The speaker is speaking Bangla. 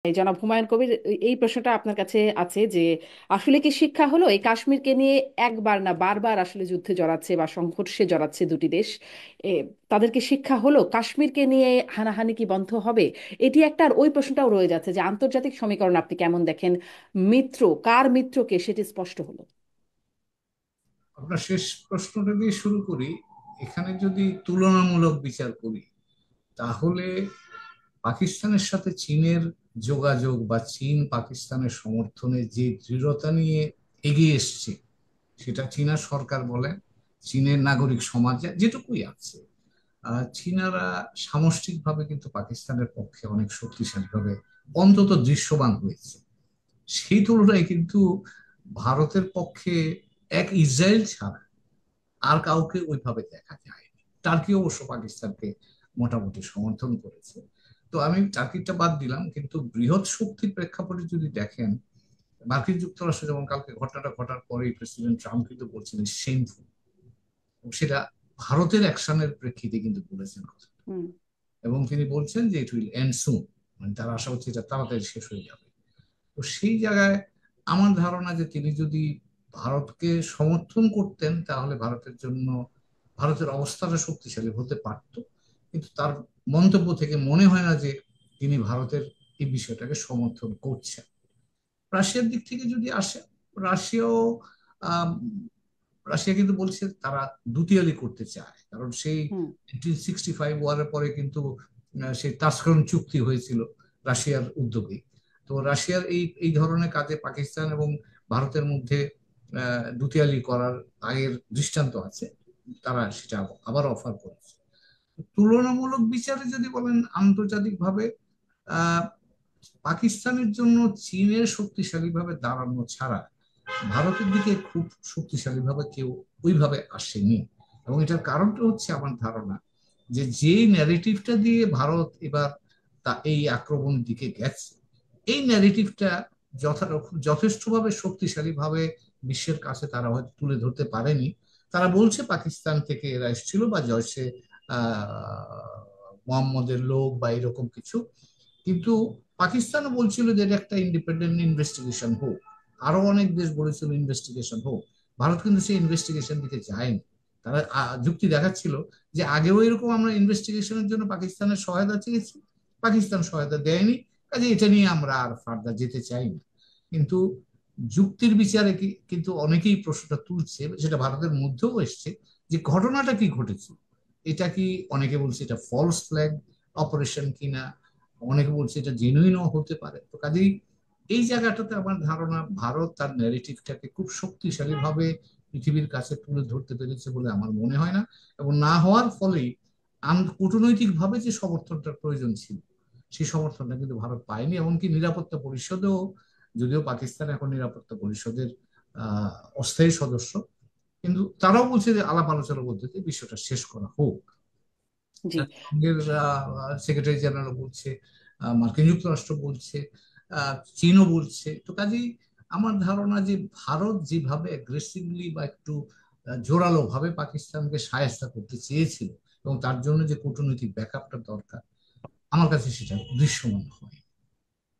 এই জনাব হুমায়ুন কবির, এই প্রশ্নটা আপনার কাছে আছে যে আসলে কি শিক্ষা হলো এই কাশ্মীরকে নিয়ে একবার না বারবার আসলে যুদ্ধে জড়াচ্ছে বা সংঘর্ষে জড়াচ্ছে দুটি দেশ। এ, তাদেরকে শিক্ষা হলো কাশ্মীরকে নিয়ে হানাহানি কি বন্ধ হবে? এটি একটা, আর ওই প্রশ্নটাও রয়ে যাচ্ছে যে আন্তর্জাতিক সমীকরণ আপনি কেমন দেখেন, মিত্র কার মিত্রকে সেটি স্পষ্ট হলো। আপনার শেষ প্রশ্নটা দিয়ে শুরু করি। এখানে যদি তুলনামূলক বিচার করি, তাহলে পাকিস্তানের সাথে চীনের যোগাযোগ বা চীন পাকিস্তানের সমর্থনে যে দৃঢ়তা নিয়ে এগিয়ে এসছে, সেটা চীনা সরকার বলেন, চীনের নাগরিক সমাজ যেটুকুই আছে, চীনারা সামষ্টিকভাবে কিন্তু পাকিস্তানের পক্ষে অনেক শক্তিশালীভাবে অন্তত দৃশ্যমান হয়েছে। সেই তুলনায় কিন্তু ভারতের পক্ষে এক ইসরায়েল ছাড়া আর কাউকে ওইভাবে দেখা যায়নি। টার্কি অবশ্য পাকিস্তানকে মোটামুটি সমর্থন করেছে। তো আমি টার্কিটা বাদ দিলাম, কিন্তু বৃহৎ শক্তির প্রেক্ষাপটে যদি দেখেন, মার্কিন যুক্তরাষ্ট্র যেমন কালকে ঘটনাটা ঘটার পরেই প্রেসিডেন্ট ট্রাম্প কিন্তু বলছিলেন শেমফুল, সেটা ভারতের অ্যাকশনের প্রেক্ষিতে কিন্তু বলেছেন কথা। হুম। এবং তিনি বলছেন যে ইট উইল এন্ড সুন, মানে তার আশা হচ্ছে এটা তাড়াতাড়ি শেষ হয়ে যাবে। তো সেই জায়গায় আমার ধারণা যে তিনি যদি ভারতকে সমর্থন করতেন, তাহলে ভারতের জন্য ভারতের অবস্থাটা শক্তিশালী হতে পারত। কিন্তু তার মন্তব্য থেকে মনে হয় না যে তিনি ভারতের এই বিষয়টাকে সমর্থন করছেন। রাশিয়ার দিক থেকে যদি আসে, রাশিয়াও আম, রাশিয়া কিন্তু বলছে তারা দুতিয়ালি করতে চায়, কারণ সেই হুম। 1965 ওয়ারের পরে কিন্তু সেই তাসখরণ চুক্তি হয়েছিল রাশিয়ার উদ্যোগে। তো রাশিয়ার এই এই ধরনের কাজে পাকিস্তান এবং ভারতের মধ্যে দুতিয়ালি করার আগের দৃষ্টান্ত আছে। তারা সেটা আবার অফার করেছে। তুলনামূলক বিচারে যদি বলেন আন্তর্জাতিকভাবে, আহ পাকিস্তানের জন্য চীনের শক্তিশালীভাবে দাঁড়ানো ছাড়া ভারতের দিকে খুব শক্তিশালীভাবে কেউ ওইভাবে আসেনি। এবং এটার কারণটা হচ্ছে আমার ধারণা যে যেই ন্যারেটিভটা দিয়ে ভারত এবার তা এই আক্রমণের দিকে গেছে, এই ন্যারেটিভটা যথেষ্টভাবে শক্তিশালীভাবে বিশ্বের কাছে তারা হয়তো তুলে ধরতে পারেনি। তারা বলছে পাকিস্তান থেকে এরা এসেছিল বা জয়সে মোহাম্মদের লোক বা এরকম কিছু, কিন্তু পাকিস্তানও বলছিল যে এটা একটা ইন্ডিপেন্ডেন্ট ইনভেস্টিগেশন হোক। আরো অনেক দেশ বলেছিল ইনভেস্টিগেশন হোক। ভারত কিন্তু সেই ইনভেস্টিগেশন দিকে যায়নি। তারা যুক্তি দেখাচ্ছিল যে আগেও এরকম আমরা ইনভেস্টিগেশনের জন্য পাকিস্তানের সহায়তা চেয়েছি, পাকিস্তান সহায়তা দেয়নি, কাজে এটা নিয়ে আমরা আর ফার্দার যেতে চাই না। কিন্তু যুক্তির বিচারে কিন্তু অনেকেই প্রশ্নটা তুলছে, সেটা ভারতের মধ্যেও এসছে, যে ঘটনাটা কি ঘটেছে। এটা কি, অনেকে বলছে এটা ফলস ফ্ল্যাগ অপারেশন কিনা, অনেকে বলছে এটা জেনুইনও হতে পারে। তো কাজেই এই জায়গাটাতে আমার ধারণা ভারত তার ন্যারেটিভটাকে খুব শক্তিশালী ভাবে পৃথিবীর কাছে তুলে ধরতে পেরেছে বলে আমার মনে হয় না। এবং না হওয়ার ফলেই কূটনৈতিক ভাবে যে সমর্থনটার প্রয়োজন ছিল, সেই সমর্থনটা কিন্তু ভারত পায়নি। এমনকি নিরাপত্তা পরিষদেও, যদিও পাকিস্তান এখন নিরাপত্তা পরিষদের অস্থায়ী সদস্য, কিন্তু তারাও বলছে যে আলাপ আলোচনার মধ্যে দিয়ে বিষয়টা শেষ করা হোক। জি। জাতিসংঘের সেক্রেটারি জেনারেল বলছে, মার্কিন যুক্তরাষ্ট্র বলছে, চীনও বলছে। তো কাজেই আমার ধারণা যে ভারত যেভাবে অ্যাগ্রেসিভলি বা একটু জোরালো ভাবে পাকিস্তানকে সায়স্তা করতে চেয়েছিল, এবং তার জন্য যে কূটনৈতিক ব্যাকআপটা দরকার, আমার কাছে সেটা দৃশ্যমান হয়।